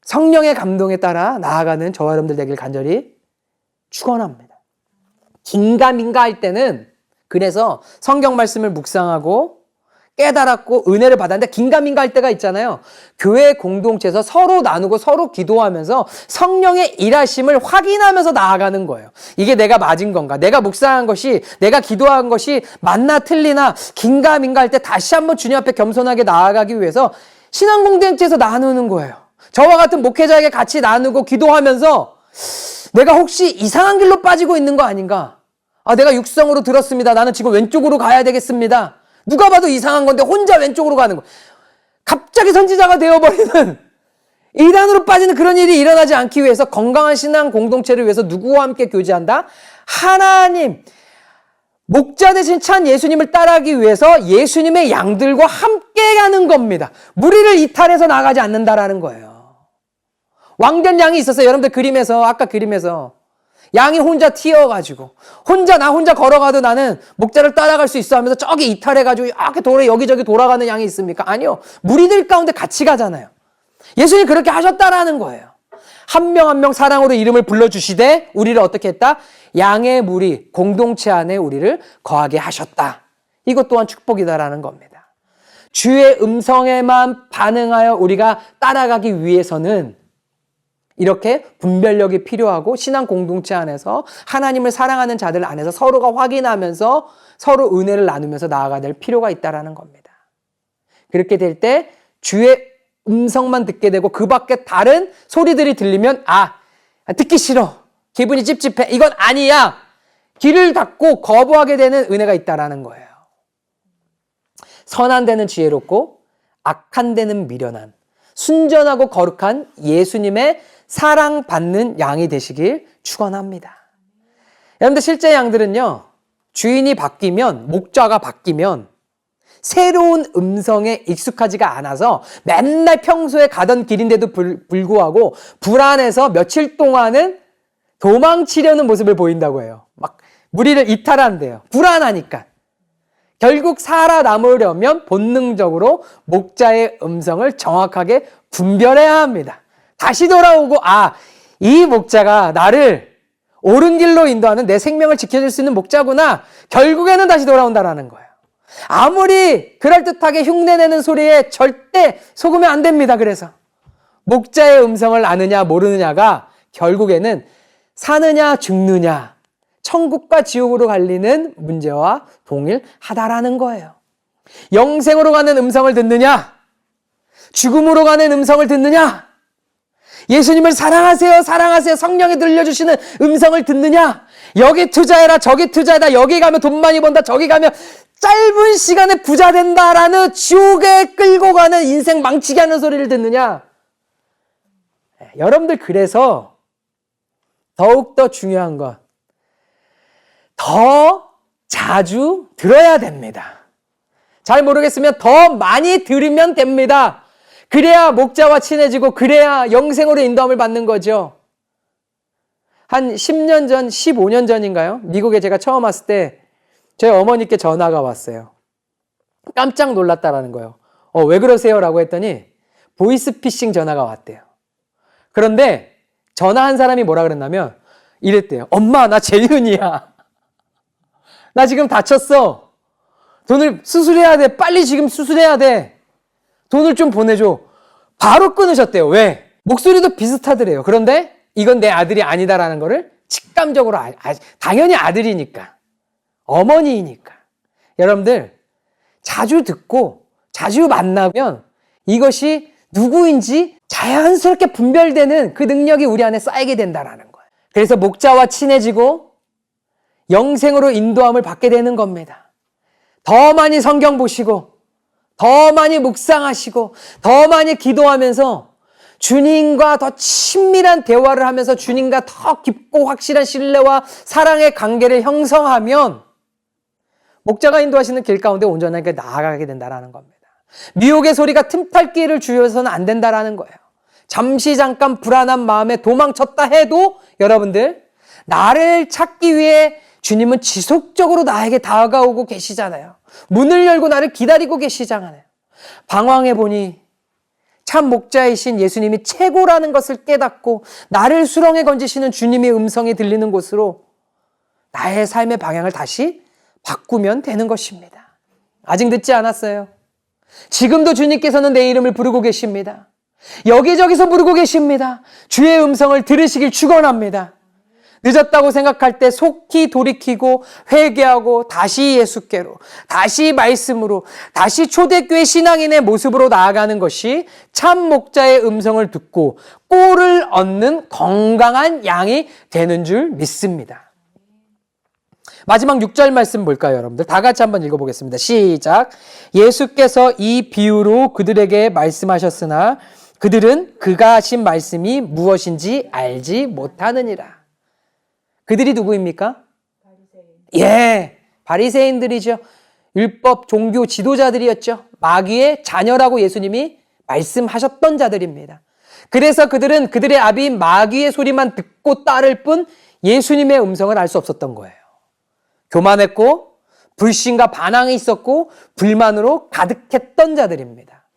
성령의 감동에 따라 나아가는 저와 여러분들 되길 간절히 축원합니다. 긴가민가 할 때는 그래서 성경 말씀을 묵상하고 깨달았고 은혜를 받았는데 긴가민가 할 때가 있잖아요. 교회 공동체에서 서로 나누고 서로 기도하면서 성령의 일하심을 확인하면서 나아가는 거예요. 이게 내가 맞은 건가? 내가 묵상한 것이, 내가 기도한 것이 맞나 틀리나 긴가민가 할 때 다시 한번 주님 앞에 겸손하게 나아가기 위해서 신앙 공동체에서 나누는 거예요. 저와 같은 목회자에게 같이 나누고 기도하면서 내가 혹시 이상한 길로 빠지고 있는 거 아닌가? 내가 육성으로 들었습니다. 나는 지금 왼쪽으로 가야 되겠습니다. 누가 봐도 이상한 건데 혼자 왼쪽으로 가는 거. 갑자기 선지자가 되어버리는 이단으로 빠지는 그런 일이 일어나지 않기 위해서 건강한 신앙 공동체를 위해서 누구와 함께 교제한다? 하나님, 목자 되신 참 예수님을 따라하기 위해서 예수님의 양들과 함께 가는 겁니다. 무리를 이탈해서 나가지 않는다라는 거예요. 왕된 양이 있었어요. 여러분들 아까 그림에서 양이 혼자 튀어가지고 나 혼자 걸어가도 나는 목자를 따라갈 수 있어 하면서 저기 이탈해가지고 이렇게 여기저기 돌아가는 양이 있습니까? 아니요. 무리들 가운데 같이 가잖아요. 예수님이 그렇게 하셨다라는 거예요. 한 명 한 명 사랑으로 이름을 불러주시되 우리를 어떻게 했다? 양의 무리, 공동체 안에 우리를 거하게 하셨다. 이것 또한 축복이다라는 겁니다. 주의 음성에만 반응하여 우리가 따라가기 위해서는 이렇게 분별력이 필요하고 신앙 공동체 안에서 하나님을 사랑하는 자들 안에서 서로가 확인하면서 서로 은혜를 나누면서 나아가야 될 필요가 있다는 겁니다. 그렇게 될 때 주의 음성만 듣게 되고 그 밖에 다른 소리들이 들리면 듣기 싫어. 기분이 찝찝해. 이건 아니야. 귀를 닫고 거부하게 되는 은혜가 있다는 거예요. 선한 데는 지혜롭고 악한 데는 미련한 순전하고 거룩한 예수님의 사랑받는 양이 되시길 축원합니다. 여러분들 실제 양들은요. 주인이 바뀌면 목자가 바뀌면 새로운 음성에 익숙하지가 않아서 맨날 평소에 가던 길인데도 불구하고 불안해서 며칠 동안은 도망치려는 모습을 보인다고 해요. 막 무리를 이탈한대요. 불안하니까. 결국 살아남으려면 본능적으로 목자의 음성을 정확하게 분별해야 합니다. 다시 돌아오고 이 목자가 나를 옳은 길로 인도하는 내 생명을 지켜줄 수 있는 목자구나. 결국에는 다시 돌아온다라는 거예요. 아무리 그럴듯하게 흉내내는 소리에 절대 속으면 안 됩니다. 그래서 목자의 음성을 아느냐 모르느냐가 결국에는 사느냐 죽느냐 천국과 지옥으로 갈리는 문제와 동일하다라는 거예요. 영생으로 가는 음성을 듣느냐 죽음으로 가는 음성을 듣느냐 예수님을 사랑하세요 성령이 들려주시는 음성을 듣느냐 여기 투자해라 저기 투자해라 여기 가면 돈 많이 번다 저기 가면 짧은 시간에 부자 된다라는 지옥에 끌고 가는 인생 망치게 하는 소리를 듣느냐. 여러분들 그래서 더욱더 중요한 건 더 자주 들어야 됩니다. 잘 모르겠으면 더 많이 들으면 됩니다. 그래야 목자와 친해지고 그래야 영생으로 인도함을 받는 거죠. 한 10년 전, 15년 전인가요? 미국에 제가 처음 왔을 때 저희 어머니께 전화가 왔어요. 깜짝 놀랐다라는 거예요. 왜 그러세요? 라고 했더니 보이스피싱 전화가 왔대요. 그런데 전화한 사람이 뭐라 그랬냐면 이랬대요. 엄마 나 재윤이야. 나 지금 다쳤어. 돈을 수술해야 돼. 빨리 지금 수술해야 돼. 돈을 좀 보내줘. 바로 끊으셨대요. 왜? 목소리도 비슷하더래요. 그런데 이건 내 아들이 아니다라는 거를 직감적으로 당연히 아들이니까. 어머니이니까. 여러분들 자주 듣고 자주 만나면 이것이 누구인지 자연스럽게 분별되는 그 능력이 우리 안에 쌓이게 된다라는 거예요. 그래서 목자와 친해지고 영생으로 인도함을 받게 되는 겁니다. 더 많이 성경 보시고 더 많이 묵상하시고 더 많이 기도하면서 주님과 더 친밀한 대화를 하면서 주님과 더 깊고 확실한 신뢰와 사랑의 관계를 형성하면 목자가 인도하시는 길 가운데 온전하게 나아가게 된다는 겁니다. 미혹의 소리가 틈탈 기회를 주어서는 안 된다는 거예요. 잠시 잠깐 불안한 마음에 도망쳤다 해도 여러분들, 나를 찾기 위해 주님은 지속적으로 나에게 다가오고 계시잖아요. 문을 열고 나를 기다리고 계시잖아요. 방황해 보니 참 목자이신 예수님이 최고라는 것을 깨닫고 나를 수렁에 건지시는 주님의 음성이 들리는 곳으로 나의 삶의 방향을 다시 바꾸면 되는 것입니다. 아직 늦지 않았어요. 지금도 주님께서는 내 이름을 부르고 계십니다. 여기저기서 부르고 계십니다. 주의 음성을 들으시길 축원합니다. 늦었다고 생각할 때 속히 돌이키고 회개하고 다시 예수께로, 다시 말씀으로, 다시 초대교회 신앙인의 모습으로 나아가는 것이 참 목자의 음성을 듣고 꼴을 얻는 건강한 양이 되는 줄 믿습니다. 마지막 6절 말씀 볼까요, 여러분들? 다 같이 한번 읽어보겠습니다. 시작. 예수께서 이 비유로 그들에게 말씀하셨으나 그들은 그가 하신 말씀이 무엇인지 알지 못하느니라. 그들이 누구입니까? 바리새인들이죠. 율법 종교 지도자들이었죠. 마귀의 자녀라고 예수님이 말씀하셨던 자들입니다. 그래서 그들은 그들의 아비인 마귀의 소리만 듣고 따를 뿐 예수님의 음성을 알 수 없었던 거예요. 교만했고 불신과 반항이 있었고 불만으로 가득했던 자들입니다.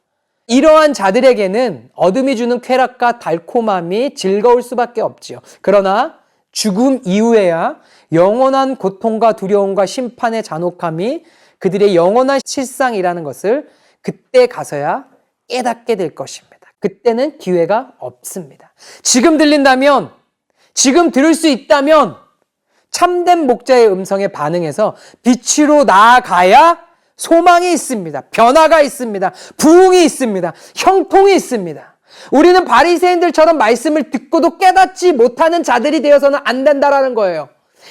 이러한 자들에게는 어둠이 주는 쾌락과 달콤함이 즐거울 수밖에 없지요. 그러나 죽음 이후에야 영원한 고통과 두려움과 심판의 잔혹함이 그들의 영원한 실상이라는 것을 그때 가서야 깨닫게 될 것입니다. 그때는 기회가 없습니다. 지금 들린다면, 지금 들을 수 있다면 참된 목자의 음성에 반응해서 빛으로 나아가야 소망이 있습니다. 변화가 있습니다. 부흥이 있습니다. 형통이 있습니다. 우리는 바리새인들처럼 말씀을 듣고도 깨닫지 못하는 자들이 되어서는 안 된다라는 거예요.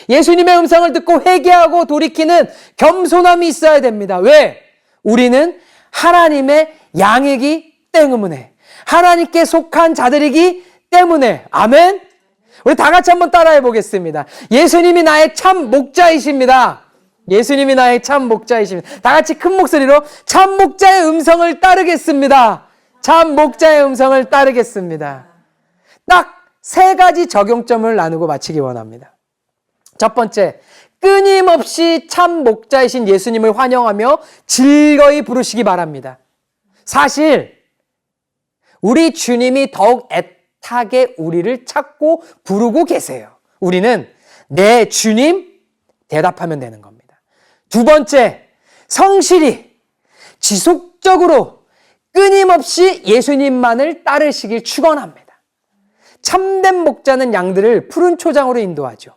예수님의 음성을 듣고 회개하고 돌이키는 겸손함이 있어야 됩니다. 왜? 우리는 하나님의 양이기 때문에, 하나님께 속한 자들이기 때문에. 아멘? 우리 다 같이 한번 따라해 보겠습니다. 예수님이 나의 참 목자이십니다. 예수님이 나의 참 목자이십니다. 다 같이 큰 목소리로 참 목자의 음성을 따르겠습니다. 참 목자의 음성을 따르겠습니다. 딱 3가지 적용점을 나누고 마치기 원합니다. 첫 번째, 끊임없이 참 목자이신 예수님을 환영하며 즐거이 부르시기 바랍니다. 사실 우리 주님이 더욱 애타게 우리를 찾고 부르고 계세요. 우리는 네 주님 대답하면 되는 겁니다. 두 번째, 성실히 지속적으로 끊임없이 예수님만을 따르시길 축원합니다. 참된 목자는 양들을 푸른 초장으로 인도하죠.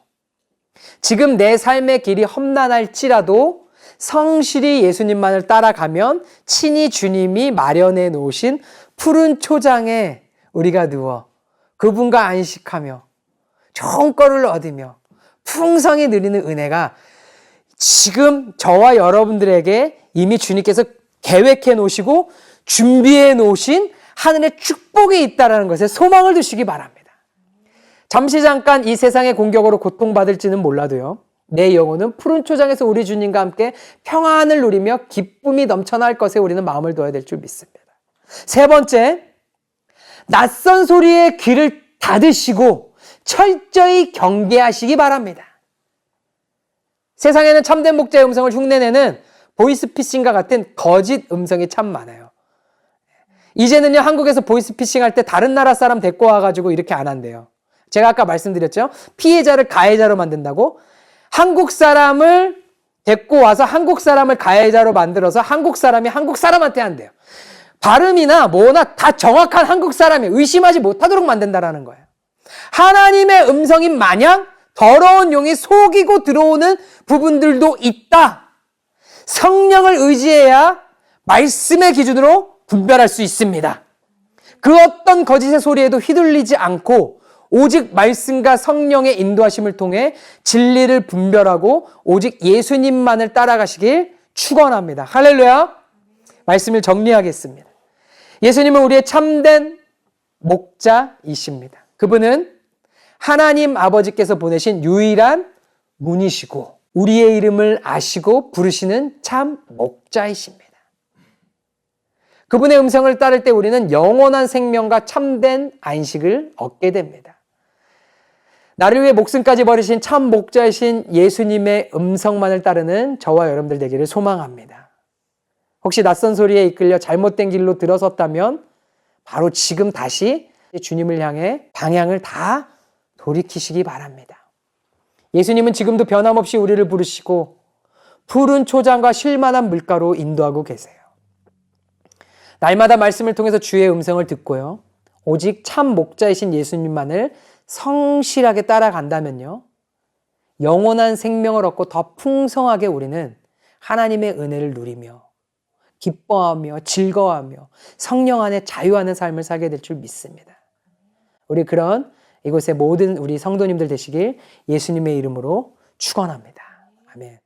지금 내 삶의 길이 험난할지라도 성실히 예수님만을 따라가면 친히 주님이 마련해 놓으신 푸른 초장에 우리가 누워 그분과 안식하며 좋은 꼴을 얻으며 풍성히 누리는 은혜가 지금 저와 여러분들에게 이미 주님께서 계획해 놓으시고 준비해 놓으신 하늘의 축복이 있다는 것에 소망을 두시기 바랍니다. 잠시 잠깐 이 세상의 공격으로 고통받을지는 몰라도요, 내 영혼은 푸른 초장에서 우리 주님과 함께 평안을 누리며 기쁨이 넘쳐날 것에 우리는 마음을 둬야 될 줄 믿습니다. 세 번째, 낯선 소리에 귀를 닫으시고 철저히 경계하시기 바랍니다. 세상에는 참된 목자의 음성을 흉내내는 보이스피싱과 같은 거짓 음성이 참 많아요. 이제는요, 한국에서 보이스피싱 할 때 다른 나라 사람 데리고 와가지고 이렇게 안 한대요. 제가 아까 말씀드렸죠? 피해자를 가해자로 만든다고? 한국 사람을 데리고 와서 한국 사람을 가해자로 만들어서 한국 사람이 한국 사람한테 한대요. 발음이나 뭐나 다 정확한 한국 사람이 의심하지 못하도록 만든다라는 거예요. 하나님의 음성인 마냥 더러운 용이 속이고 들어오는 부분들도 있다. 성령을 의지해야 말씀의 기준으로 분별할 수 있습니다. 그 어떤 거짓의 소리에도 휘둘리지 않고 오직 말씀과 성령의 인도하심을 통해 진리를 분별하고 오직 예수님만을 따라가시길 축원합니다. 할렐루야. 말씀을 정리하겠습니다. 예수님은 우리의 참된 목자이십니다. 그분은 하나님 아버지께서 보내신 유일한 문이시고 우리의 이름을 아시고 부르시는 참 목자이십니다. 그분의 음성을 따를 때 우리는 영원한 생명과 참된 안식을 얻게 됩니다. 나를 위해 목숨까지 버리신 참 목자이신 예수님의 음성만을 따르는 저와 여러분들 되기를 소망합니다. 혹시 낯선 소리에 이끌려 잘못된 길로 들어섰다면 바로 지금 다시 주님을 향해 방향을 다 돌이키시기 바랍니다. 예수님은 지금도 변함없이 우리를 부르시고 푸른 초장과 쉴만한 물가로 인도하고 계세요. 날마다 말씀을 통해서 주의 음성을 듣고요. 오직 참 목자이신 예수님만을 성실하게 따라간다면요. 영원한 생명을 얻고 더 풍성하게 우리는 하나님의 은혜를 누리며 기뻐하며 즐거워하며 성령 안에 자유하는 삶을 살게 될 줄 믿습니다. 우리 그런 이곳의 모든 우리 성도님들 되시길 예수님의 이름으로 축원합니다. 아멘.